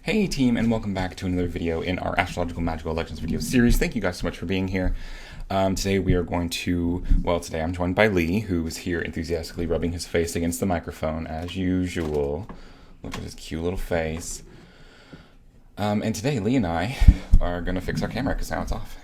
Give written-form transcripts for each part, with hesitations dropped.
Hey team, and welcome back to another video in our Astrological Magical Legends video series. Thank you guys so much for being here. Today we are going to, today I'm joined by Lee, who is here enthusiastically rubbing his face against the microphone as usual. Look at his cute little face. And today Lee and I are going to fix our camera because now it's off.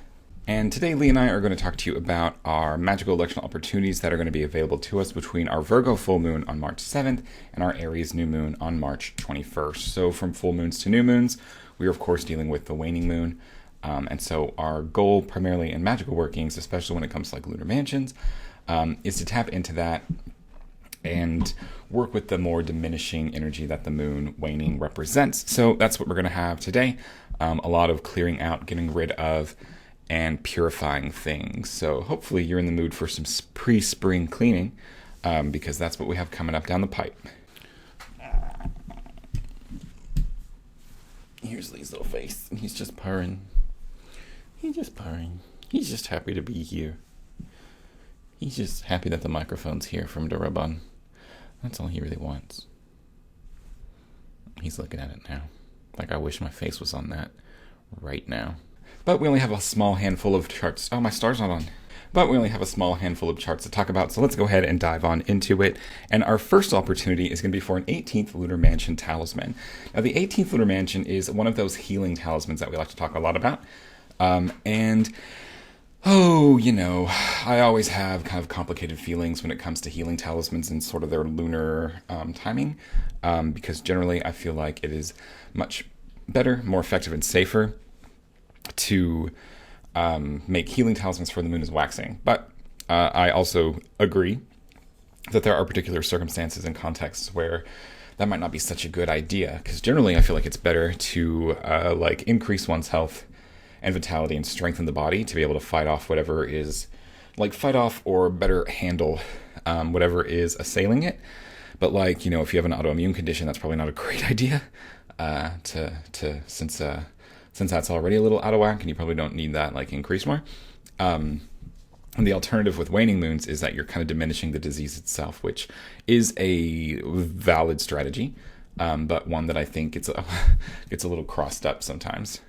And today Lee and I are going to talk to you about our magical electional opportunities that are going to be available to us between our Virgo Full Moon on March 7th and our Aries New Moon on March 21st. So from full moons to new moons, we are of course dealing with the waning moon. And so our goal primarily in magical workings, especially when it comes to like lunar mansions, is to tap into that and work with the more diminishing energy that the moon waning represents. So that's what we're going to have today. A lot of clearing out, getting rid of, and purifying things. So hopefully you're in the mood for some pre-spring cleaning, because that's what we have coming up down the pipe. Here's Lee's little face, and he's just purring. He's just purring. He's just happy to be here. He's just happy that the microphone's here for him to rub on. That's all he really wants. He's looking at it now. Like I wish my face was on that right now. But we only have a small handful of charts. Oh, my star's not on. But we only have a small handful of charts to talk about, so let's go ahead and dive on into it. And our first opportunity is going to be for an 18th Lunar Mansion talisman. Now, the 18th Lunar Mansion is one of those healing talismans that we like to talk a lot about. I always have kind of complicated feelings when it comes to healing talismans and sort of their lunar timing, because generally I feel like it is much better, more effective, and safer to make healing talismans for the moon as waxing. But I also agree that there are particular circumstances and contexts where that might not be such a good idea, because generally I feel like it's better to increase one's health and vitality and strengthen the body to be able to fight off whatever is, or better handle whatever is assailing it. But if you have an autoimmune condition, that's probably not a great idea since that's already a little out of whack and you probably don't need that increase more. And the alternative with waning moons is that you're kind of diminishing the disease itself, which is a valid strategy, but one that I think gets a little crossed up sometimes.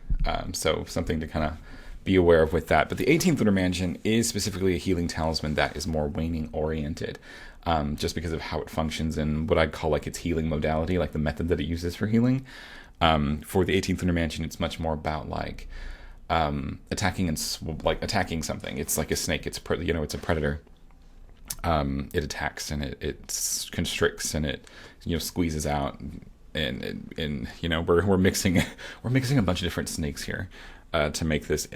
So something to kind of be aware of with that. But the 18th Lunar Mansion is specifically a healing talisman that is more waning oriented, just because of how it functions and what I'd call its healing modality, the method that it uses for healing. For the 18th Lunar Mansion, it's much more about attacking attacking something. It's like a snake. It's a predator. It attacks and it constricts and it squeezes out, and we're mixing a bunch of different snakes here to make this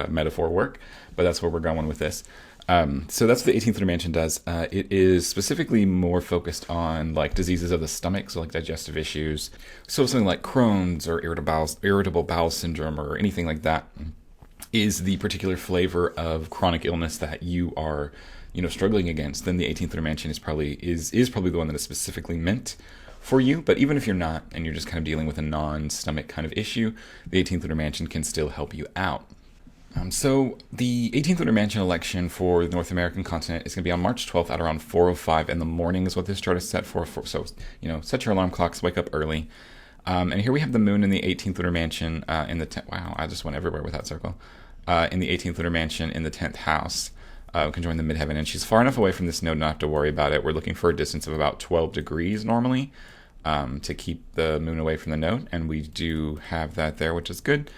metaphor work. But that's where we're going with this. So that's what the 18th Lunar Mansion does. It is specifically more focused on diseases of the stomach, so digestive issues. So something like Crohn's or irritable bowel syndrome or anything like that is the particular flavor of chronic illness that you are, struggling against. Then the 18th Lunar Mansion is probably the one that is specifically meant for you. But even if you're not, and you're just kind of dealing with a non-stomach kind of issue, the 18th Lunar Mansion can still help you out. So the 18th Lunar Mansion election for the North American continent is going to be on March 12th at around 4:05 in the morning is what this chart is set for. So, set your alarm clocks, wake up early. And here we have the moon in the 18th Lunar Mansion in the 10th. Wow, I just went everywhere with that circle. In the 18th Lunar Mansion in the 10th house, conjoined the midheaven. And she's far enough away from this node not have to worry about it. We're looking for a distance of about 12 degrees normally to keep the moon away from the node. And we do have that there, which is good.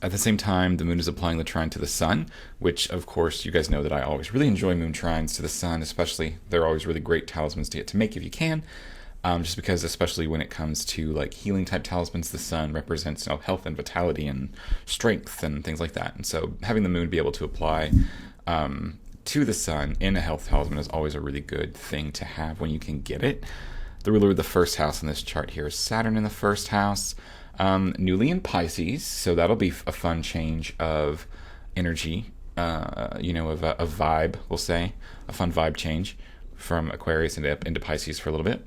At the same time, the moon is applying the trine to the sun, which, of course, you guys know that I always really enjoy moon trines to the sun, especially. They're always really great talismans to get to make if you can, just because, especially when it comes to healing-type talismans, the sun represents health and vitality and strength and things like that. And so having the moon be able to apply to the sun in a health talisman is always a really good thing to have when you can get it. The ruler of the first house in this chart here is Saturn in the first house. Newly in Pisces, so that'll be a fun change of energy, of a vibe, we'll say, a fun vibe change from Aquarius into Pisces for a little bit.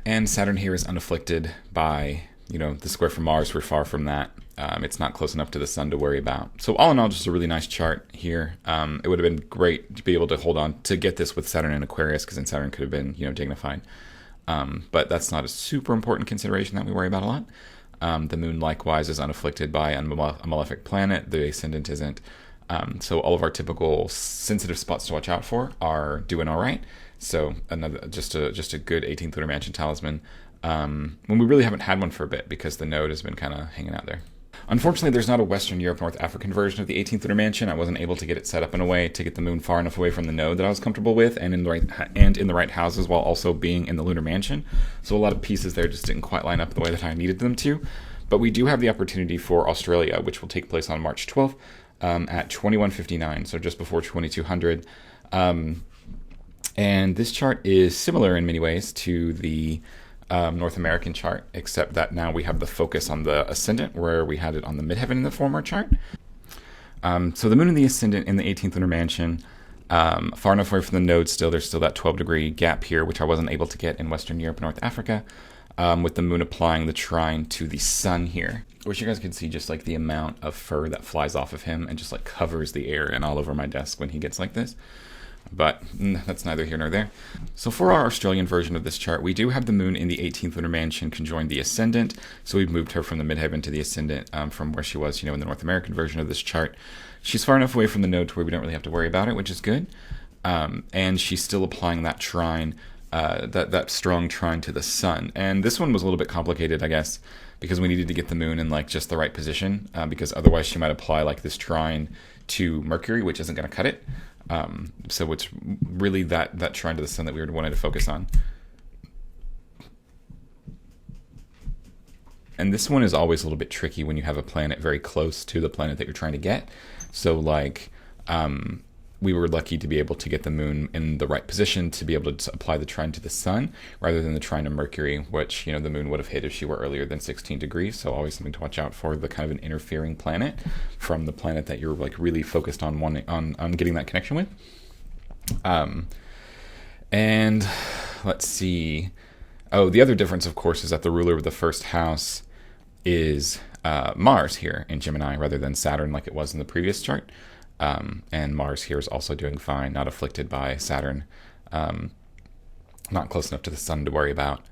And Saturn here is unafflicted by, the square from Mars. We're far from that. It's not close enough to the sun to worry about. So all in all, just a really nice chart here. It would have been great to be able to hold on to get this with Saturn and Aquarius, because then Saturn could have been, dignified. But that's not a super important consideration that we worry about a lot. The moon likewise is unafflicted by a malefic planet. The ascendant isn't. So all of our typical sensitive spots to watch out for are doing all right. So another just a good 18th lunar mansion talisman. When we really haven't had one for a bit because the node has been kind of hanging out there. Unfortunately, there's not a Western Europe, North African version of the 18th lunar mansion. I wasn't able to get it set up in a way to get the moon far enough away from the node that I was comfortable with, and in the right houses while also being in the lunar mansion. So a lot of pieces there just didn't quite line up the way that I needed them to. But we do have the opportunity for Australia, which will take place on March 12th at 21:59, so just before 2200. And this chart is similar in many ways to the North American chart, except that now we have the focus on the ascendant, where we had it on the midheaven in the former chart. So the moon in the ascendant in the 18th lunar mansion, far enough away from the node still, there's still that 12-degree gap here, which I wasn't able to get in Western Europe and North Africa, with the moon applying the trine to the sun here, which you guys can see just like the amount of fur that flies off of him and just like covers the air and all over my desk when he gets like this. But that's neither here nor there. So for our Australian version of this chart, we do have the moon in the 18th lunar mansion conjoined the ascendant. So we've moved her from the midheaven to the ascendant from where she was, in the North American version of this chart. She's far enough away from the node to where we don't really have to worry about it, which is good. And she's still applying that trine, that strong trine to the sun. And this one was a little bit complicated, I guess, because we needed to get the moon in like just the right position, because otherwise she might apply like this trine to Mercury, which isn't going to cut it. So it's really that trine to the sun that we wanted to focus on. And this one is always a little bit tricky when you have a planet very close to the planet that you're trying to get. So like, we were lucky to be able to get the moon in the right position to be able to apply the trine to the sun rather than the trine to Mercury, which, the moon would have hit if she were earlier than 16 degrees. So always something to watch out for, the kind of an interfering planet from the planet that you're like really focused on on getting that connection with. And let's see. Oh, the other difference, of course, is that the ruler of the first house is Mars here in Gemini rather than Saturn like it was in the previous chart. And Mars here is also doing fine, not afflicted by Saturn, not close enough to the sun to worry about.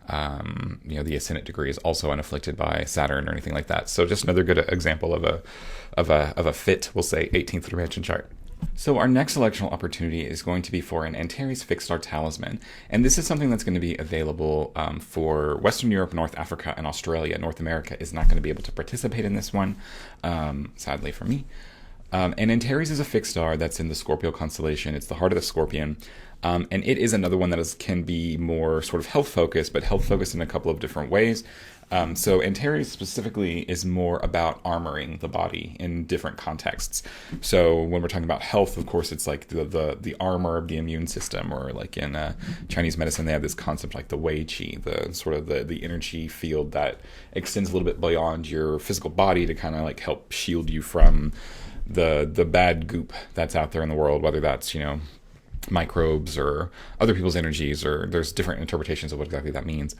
The ascendant degree is also unafflicted by Saturn or anything like that. So just another good example of a fit, we'll say, 18th lunar mansion chart. So our next electional opportunity is going to be for an Antares fixed star talisman. And this is something that's going to be available for Western Europe, North Africa, and Australia. North America is not going to be able to participate in this one, sadly for me. And Antares is a fixed star that's in the Scorpio constellation. It's the heart of the Scorpion. And it is another one that can be more sort of health focused, but health focused in a couple of different ways. So Antares specifically is more about armoring the body in different contexts. So when we're talking about health, of course, it's like the armor of the immune system, or like in Chinese medicine, they have this concept like the Wei Qi, the sort of the energy field that extends a little bit beyond your physical body to kind of like help shield you from the bad goop that's out there in the world, whether that's, microbes or other people's energies, or there's different interpretations of what exactly that means.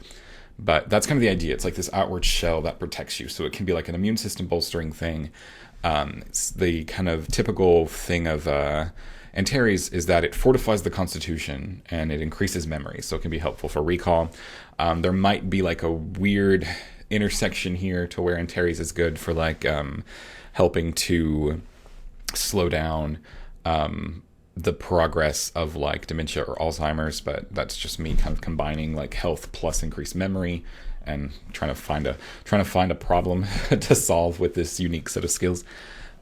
But that's kind of the idea. It's like this outward shell that protects you. So it can be like an immune system bolstering thing. It's the kind of typical thing of Antares is that it fortifies the constitution and it increases memory. So it can be helpful for recall. There might be like a weird intersection here to where Antares is good for like helping to slow down the progress of like dementia or Alzheimer's, but that's just me kind of combining like health plus increased memory and trying to find a problem to solve with this unique set of skills.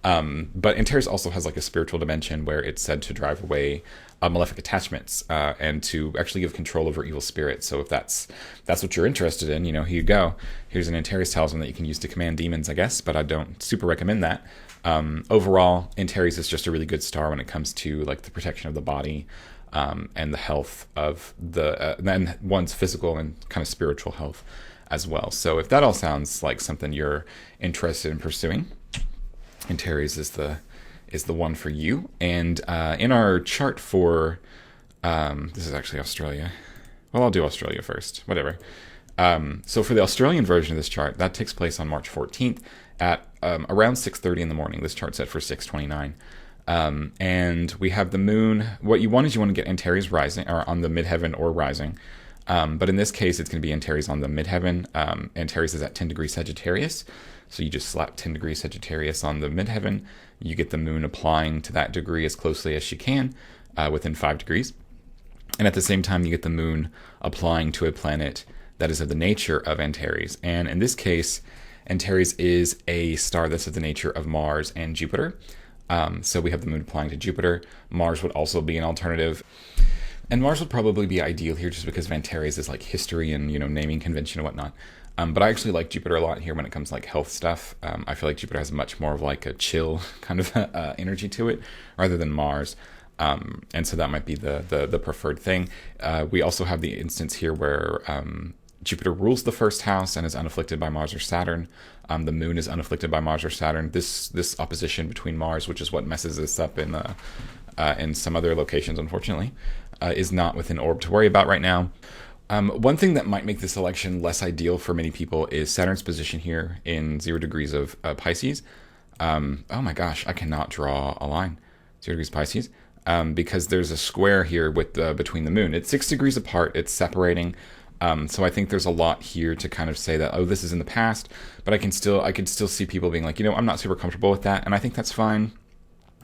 But Antares also has like a spiritual dimension where it's said to drive away malefic attachments and to actually give control over evil spirits. So if that's what you're interested in, here you go. Here's an Antares talisman that you can use to command demons, I guess, but I don't super recommend that. Overall, Antares is just a really good star when it comes to like the protection of the body and the health of then one's physical and kind of spiritual health as well. So if that all sounds like something you're interested in pursuing, Antares is the one for you. And in our chart for this is actually Australia. Well, I'll do Australia first. Whatever. So for the Australian version of this chart, that takes place on March 14th at around 6:30 in the morning. This chart's set for 6:29. And we have the moon. What you want is you want to get Antares rising, or on the midheaven or rising. But in this case, it's going to be Antares on the midheaven. Antares is at 10 degrees Sagittarius. So you just slap 10 degrees Sagittarius on the midheaven. You get the moon applying to that degree as closely as she can within 5 degrees. And at the same time, you get the moon applying to a planet that is of the nature of Antares. And in this case, Antares is a star that's of the nature of Mars and Jupiter. So we have the moon applying to Jupiter. Mars would also be an alternative. And Mars would probably be ideal here just because of Antares is like history and, naming convention and whatnot. But I actually like Jupiter a lot here when it comes to like health stuff. I feel like Jupiter has much more of like a chill kind of energy to it rather than Mars. And so that might be the preferred thing. We also have the instance here where Jupiter rules the first house and is unafflicted by Mars or Saturn. The moon is unafflicted by Mars or Saturn. This opposition between Mars, which is what messes us up in some other locations, unfortunately, is not within orb to worry about right now. One thing that might make this election less ideal for many people is Saturn's position here in 0 degrees of Pisces. Oh my gosh, I cannot draw a line. 0 degrees Pisces. Because there's a square here with between the moon. It's 6 degrees apart. It's separating. So I think there's a lot here to kind of say that, oh, this is in the past, but I could still see people being like, I'm not super comfortable with that. And I think that's fine.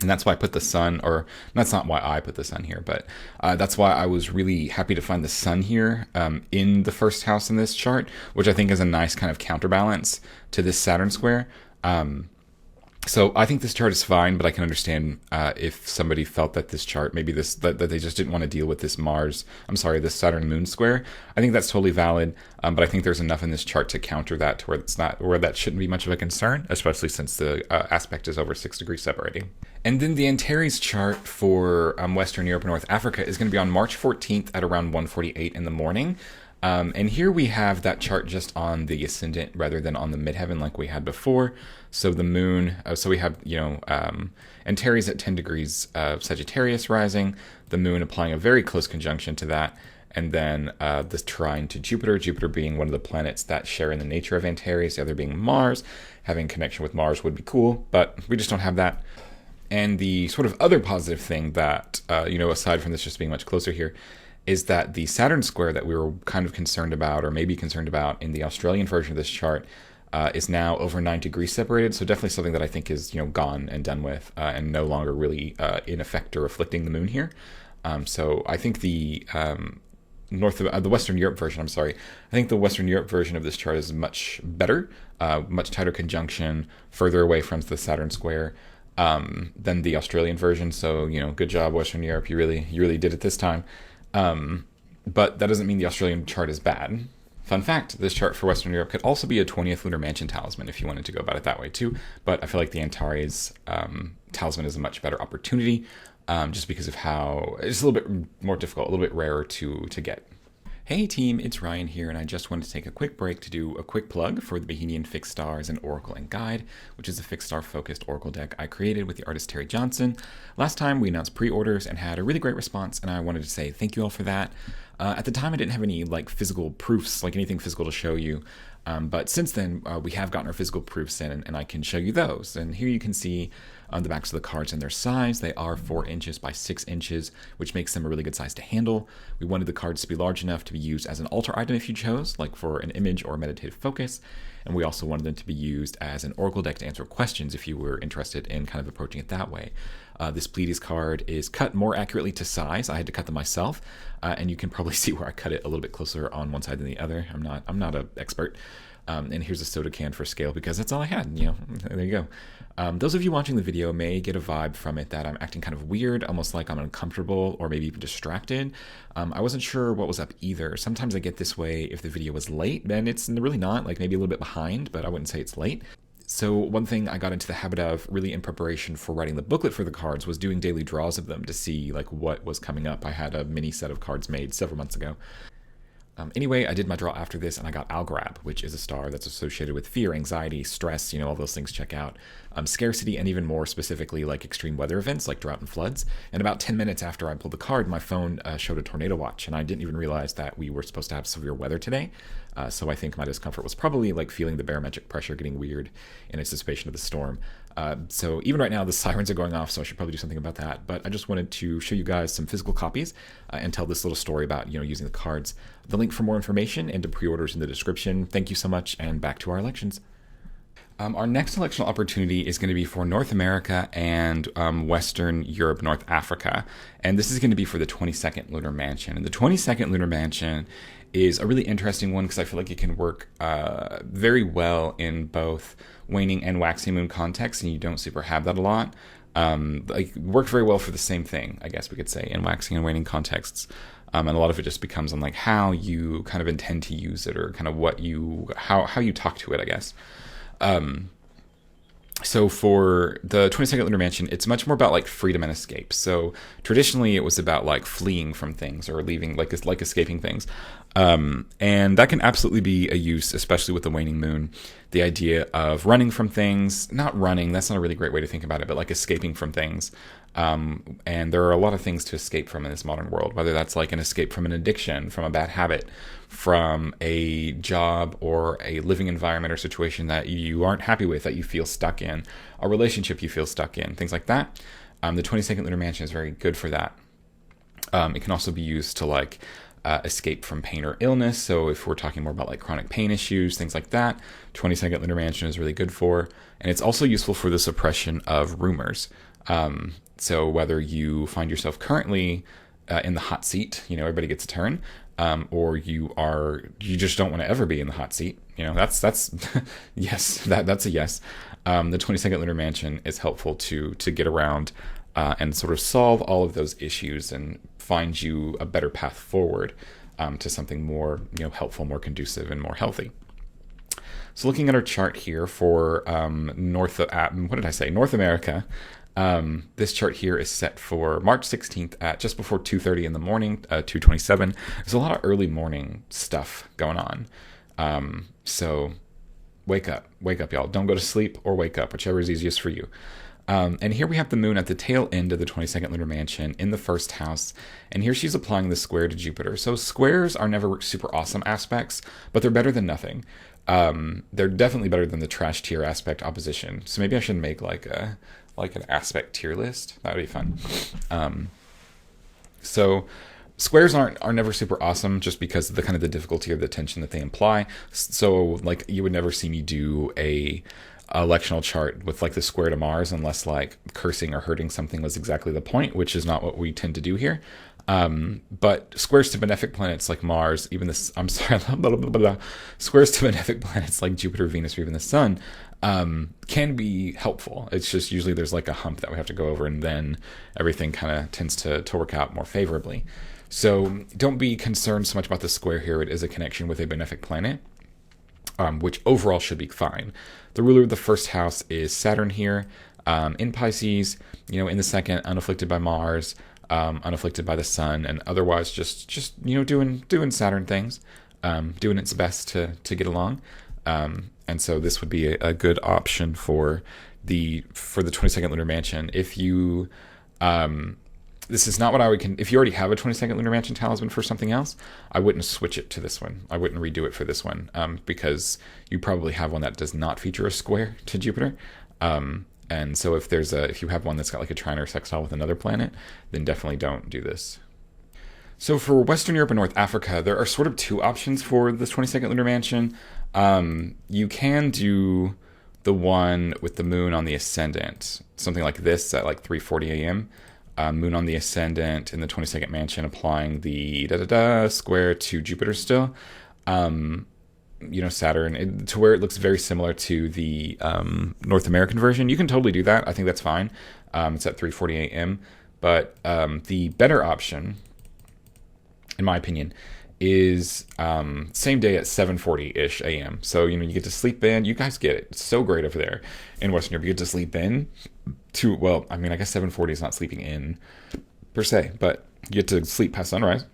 And that's why I put the sun, or that's not why I put the sun here, but that's why I was really happy to find the sun here in the first house in this chart, which I think is a nice kind of counterbalance to this Saturn square. So I think this chart is fine, but I can understand if somebody felt that this chart, maybe that they just didn't want to deal with this this Saturn moon square. I think that's totally valid, but I think there's enough in this chart to counter that to where that shouldn't be much of a concern, especially since the aspect is over 6 degrees separating. And then the Antares chart for Western Europe and North Africa is going to be on March 14th at around 1:48 in the morning. And here we have that chart just on the ascendant rather than on the midheaven like we had before. So the moon, so we have, Antares at 10 degrees Sagittarius rising, the moon applying a very close conjunction to that, and then the trine to Jupiter being one of the planets that share in the nature of Antares, the other being Mars. Having connection with Mars would be cool, but we just don't have that. And the sort of other positive thing that, aside from this just being much closer here, is that the Saturn square that we were kind of concerned about, or maybe concerned about in the Australian version of this chart, is now over 9 degrees separated. So definitely something that I think is, gone and done with, and no longer really in effect or afflicting the moon here. So I think the the Western Europe version, I think the Western Europe version of this chart is much better, much tighter conjunction, further away from the Saturn square than the Australian version. So, good job, Western Europe. You really did it this time. But that doesn't mean the Australian chart is bad. Fun fact, this chart for Western Europe could also be a 20th Lunar Mansion talisman if you wanted to go about it that way too. But I feel like the Antares talisman is a much better opportunity just because of how it's a little bit more difficult, a little bit rarer to get. Hey team, it's Ryan here, and I just wanted to take a quick break to do a quick plug for the Bohemian Fixed Stars and Oracle and Guide, which is a fixed star focused oracle deck I created with the artist Terry Johnson. Last time we announced pre-orders and had a really great response, and I wanted to say thank you all for that. At the time I didn't have any physical proofs, anything physical to show you, but since then we have gotten our physical proofs in, and I can show you those. And here you can see on the backs of the cards and their size. They are 4 inches by 6 inches, which makes them a really good size to handle. We wanted the cards to be large enough to be used as an altar item if you chose, like for an image or meditative focus. And we also wanted them to be used as an oracle deck to answer questions if you were interested in kind of approaching it that way. This Pleiades card is cut more accurately to size. I had to cut them myself, and you can probably see where I cut it a little bit closer on one side than the other. I'm not an expert. And here's a soda can for scale because that's all I had. There you go. Those of you watching the video may get a vibe from it that I'm acting kind of weird, almost like I'm uncomfortable or maybe even distracted. I wasn't sure what was up either. Sometimes I get this way if the video was late, and it's really not, maybe a little bit behind, but I wouldn't say it's late. So one thing I got into the habit of really in preparation for writing the booklet for the cards was doing daily draws of them to see what was coming up. I had a mini set of cards made several months ago. Anyway, I did my draw after this, and I got Algorab, which is a star that's associated with fear, anxiety, stress, all those things check out. Scarcity, and even more specifically, extreme weather events, like drought and floods. And about 10 minutes after I pulled the card, my phone showed a tornado watch, and I didn't even realize that we were supposed to have severe weather today. So I think my discomfort was probably like feeling the barometric pressure getting weird in anticipation of the storm. So even right now, the sirens are going off, so I should probably do something about that. But I just wanted to show you guys some physical copies and tell this little story about, using the cards. The link for more information and to pre-orders in the description. Thank you so much, and back to our elections. Our next electional opportunity is going to be for North America and Western Europe, North Africa. And this is going to be for the 22nd Lunar Mansion. And the 22nd Lunar Mansion is a really interesting one because I feel like it can work very well in both waning and waxing moon contexts, and you don't super have that a lot. Work very well for the same thing, I guess we could say, in waxing and waning contexts. And a lot of it just becomes on like how you kind of intend to use it, or kind of how you talk to it, I guess. So for the 22nd Lunar Mansion, it's much more about like freedom and escape. So traditionally it was about like fleeing from things or leaving, like escaping things. And that can absolutely be a use, especially with the waning moon. The idea of running from things, not running, that's not a really great way to think about it, but like escaping from things. And there are a lot of things to escape from in this modern world, whether that's like an escape from an addiction, from a bad habit, from a job or a living environment or situation that you aren't happy with, that you feel stuck in, a relationship you feel stuck in, things like that. The 22nd Lunar Mansion is very good for that. It can also be used to like escape from pain or illness. So if we're talking more about like chronic pain issues, things like that, 22nd Lunar Mansion is really good for. And it's also useful for the suppression of rumors. So whether you find yourself currently in the hot seat, everybody gets a turn, or you just don't want to ever be in the hot seat. That's yes, that's a yes. The 22nd Lunar Mansion is helpful to get around and sort of solve all of those issues and find you a better path forward to something more helpful, more conducive, and more healthy. So looking at our chart here for North America. This chart here is set for March 16th at just before 2:30 in the morning, 2:27. There's a lot of early morning stuff going on. So wake up, y'all. Don't go to sleep or wake up, whichever is easiest for you. And here we have the moon at the tail end of the 22nd Lunar Mansion in the first house. And here she's applying the square to Jupiter. So squares are never super awesome aspects, but they're better than nothing. They're definitely better than the trash tier aspect opposition. So maybe I should make like an aspect tier list. That would be fun. So squares are never super awesome just because of the kind of the difficulty or the tension that they imply. So like you would never see me do a electional chart with like the square to Mars unless like cursing or hurting something was exactly the point, which is not what we tend to do here. But squares to benefic planets like Mars, even this, I'm sorry, squares to benefic planets like Jupiter, Venus, or even the Sun, can be helpful. It's just usually there's like a hump that we have to go over, and then everything kind of tends to work out more favorably. So don't be concerned so much about the square here. It is a connection with a benefic planet, which overall should be fine. The ruler of the first house is Saturn here, in Pisces, in the second, unafflicted by Mars, unafflicted by the Sun, and otherwise just doing Saturn things, doing its best to get along. And so this would be a good option for the 22nd Lunar Mansion. If you this is not what I would if you already have a 22nd Lunar Mansion talisman for something else, I wouldn't switch it to this one. I wouldn't redo it for this one, because you probably have one that does not feature a square to Jupiter. And so if you have one that's got like a trine or sextile with another planet, then definitely don't do this. So for Western Europe and North Africa, there are sort of two options for this 22nd Lunar Mansion. You can do the one with the moon on the ascendant, something like this at like 3:40 a.m. Moon on the ascendant in the 22nd mansion, applying the square to Jupiter still. Saturn, to where it looks very similar to the North American version. You can totally do that. I think that's fine. It's at 3:40 a.m. But the better option, in my opinion, is same day at 7:40-ish a.m. So, you get to sleep in. You guys get it. It's so great over there in Western Europe. You get to sleep in I guess 7:40 is not sleeping in per se, but you get to sleep past sunrise.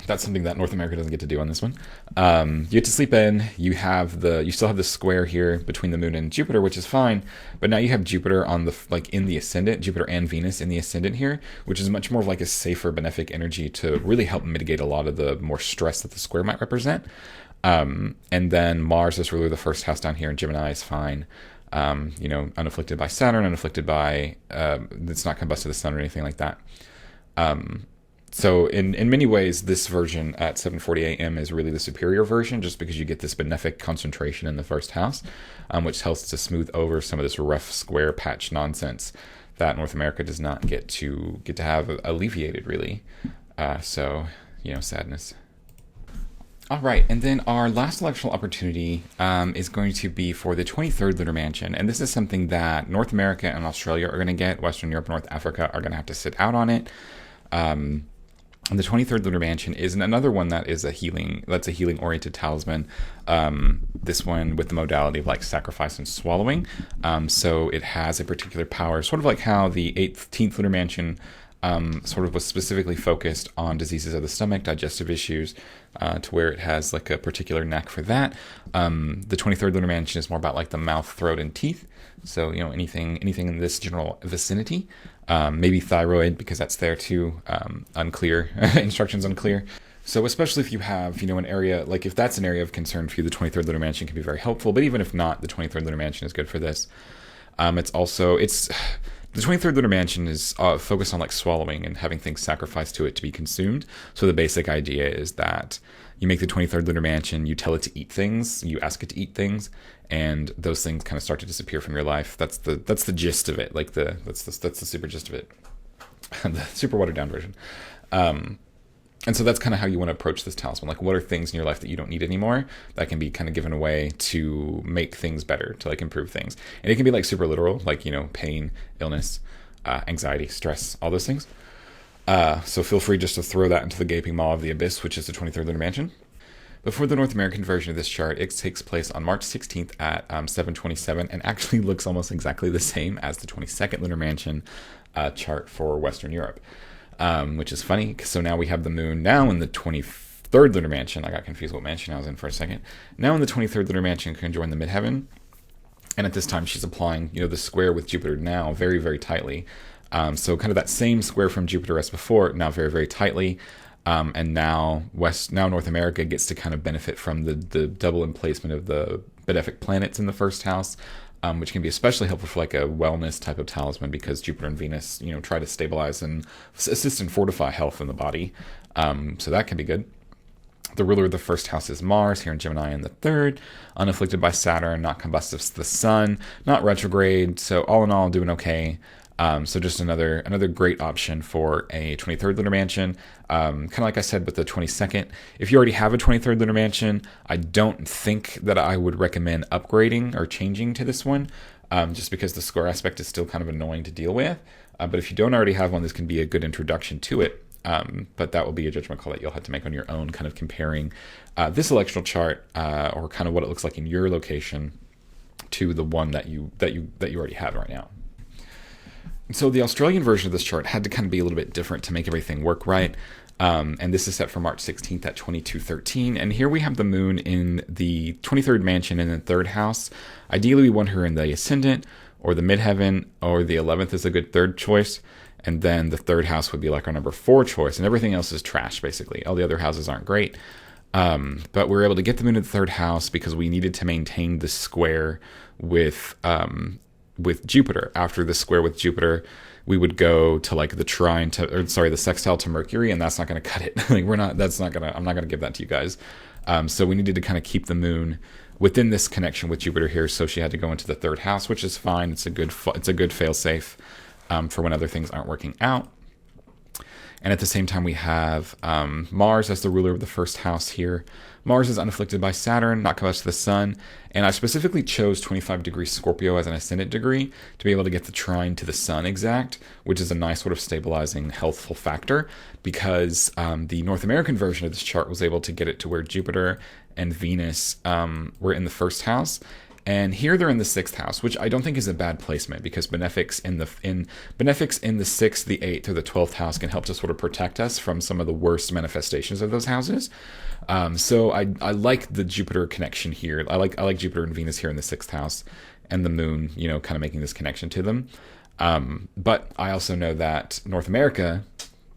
That's something that North America doesn't get to do on this one. You get to sleep in. You still have the square here between the moon and Jupiter, which is fine. But now you have Jupiter on in the ascendant, Jupiter and Venus in the ascendant here, which is much more of like a safer benefic energy to really help mitigate a lot of the more stress that the square might represent. And then Mars is ruler of the first house down here in Gemini is fine. Unafflicted by Saturn, unafflicted by, it's not combusted the sun or anything like that. So in many ways, this version at 7:40 a.m. is really the superior version, just because you get this benefic concentration in the first house, which helps to smooth over some of this rough square patch nonsense that North America does not get to have alleviated, really. Sadness. All right, and then our last electoral opportunity is going to be for the 23rd Lunar Mansion, and this is something that North America and Australia are going to get. Western Europe and North Africa are going to have to sit out on it. And the 23rd Lunar Mansion is another one that's a healing-oriented talisman. This one with the modality of like sacrifice and swallowing. So it has a particular power, sort of like how the 18th Lunar Mansion sort of was specifically focused on diseases of the stomach, digestive issues, to where it has like a particular knack for that. The 23rd Lunar Mansion is more about like the mouth, throat, and teeth. So, anything in this general vicinity. Maybe thyroid, because that's there too. Unclear. Instructions unclear. So especially if you have, an area, like if that's an area of concern for you, the 23rd Lunar Mansion can be very helpful. But even if not, the 23rd Lunar Mansion is good for this. The 23rd Lunar Mansion is focused on like swallowing and having things sacrificed to it to be consumed. So the basic idea is that you make the 23rd Lunar Mansion, you tell it to eat things, you ask it to eat things, and those things kind of start to disappear from your life. That's the gist of it. Like that's the super gist of it. The super watered down version. And so that's kind of how you want to approach this talisman. Like, what are things in your life that you don't need anymore that can be kind of given away to make things better, to like improve things? And it can be like super literal, like, pain, illness, anxiety, stress, all those things. So feel free just to throw that into the gaping maw of the abyss, which is the 23rd Lunar Mansion. But for the North American version of this chart, it takes place on March 16th at 7:27 and actually looks almost exactly the same as the 22nd Lunar Mansion chart for Western Europe. Which is funny, so now we have the moon now in the 23rd Lunar Mansion. I got confused what mansion I was in for a second. Now in the 23rd Lunar Mansion can join the midheaven, and at this time she's applying, the square with Jupiter now very, very tightly. So kind of that same square from Jupiter as before, now very, very tightly. And now North America gets to kind of benefit from the double emplacement of the benefic planets in the first house. Which can be especially helpful for like a wellness type of talisman, because Jupiter and Venus, try to stabilize and assist and fortify health in the body. So that can be good. The ruler of the first house is Mars here in Gemini in the third, unafflicted by Saturn, not combustive to the sun, not retrograde. So all in all, doing okay. So just another great option for a 23rd Lunar Mansion. Kind of like I said with the 22nd, if you already have a 23rd Lunar Mansion, I don't think that I would recommend upgrading or changing to this one, just because the square aspect is still kind of annoying to deal with. But if you don't already have one, this can be a good introduction to it. But that will be a judgment call that you'll have to make on your own, kind of comparing this electoral chart or kind of what it looks like in your location to the one that you already have right now. So the Australian version of this chart had to kind of be a little bit different to make everything work right. And this is set for March 16th at 22:13. And here we have the moon in the 23rd mansion in the third house. Ideally, we want her in the ascendant or the midheaven, or the 11th is a good third choice. And then the third house would be like our number 4 choice. And everything else is trash, basically. All the other houses aren't great. But we were able to get the moon in the third house because we needed to maintain the square with Jupiter. After the square with Jupiter, we would go to like the sextile to Mercury, and that's not going to cut it. I'm not going to give that to you guys. So we needed to kind of keep the moon within this connection with Jupiter here. So she had to go into the third house, which is fine. It's a good fail-safe for when other things aren't working out. And at the same time, we have Mars as the ruler of the first house here. Mars is unafflicted by Saturn, not close to the sun. And I specifically chose 25 degrees Scorpio as an ascendant degree to be able to get the trine to the sun exact, which is a nice sort of stabilizing, healthful factor, because the North American version of this chart was able to get it to where Jupiter and Venus were in the first house. And here they're in the 6th house, which I don't think is a bad placement, because benefics in the 6th, the 8th, or the 12th house can help to sort of protect us from some of the worst manifestations of those houses. So I like the Jupiter connection here. I like Jupiter and Venus here in the 6th house, and the moon, kind of making this connection to them. But I also know that North America,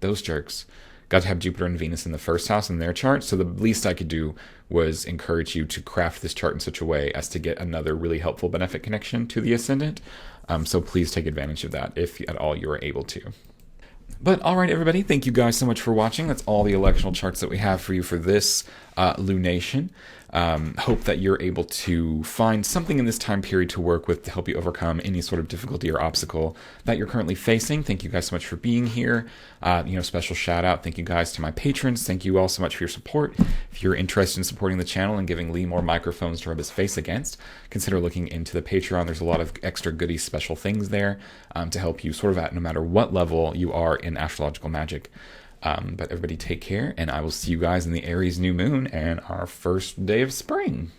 those jerks, got to have Jupiter and Venus in the first house in their chart. So the least I could do was encourage you to craft this chart in such a way as to get another really helpful benefic connection to the ascendant. So please take advantage of that if at all you are able to. But all right, everybody, thank you guys so much for watching. That's all the electional charts that we have for you for this lunation. Hope that you're able to find something in this time period to work with to help you overcome any sort of difficulty or obstacle that you're currently facing. Thank you guys so much for being here. Special shout out. Thank you guys to my patrons. Thank you all so much for your support. If you're interested in supporting the channel and giving Lee more microphones to rub his face against, consider looking into the Patreon. There's a lot of extra goodies, special things there to help you sort of at no matter what level you are in astrological magic. But everybody take care, and I will see you guys in the Aries New Moon and our first day of spring.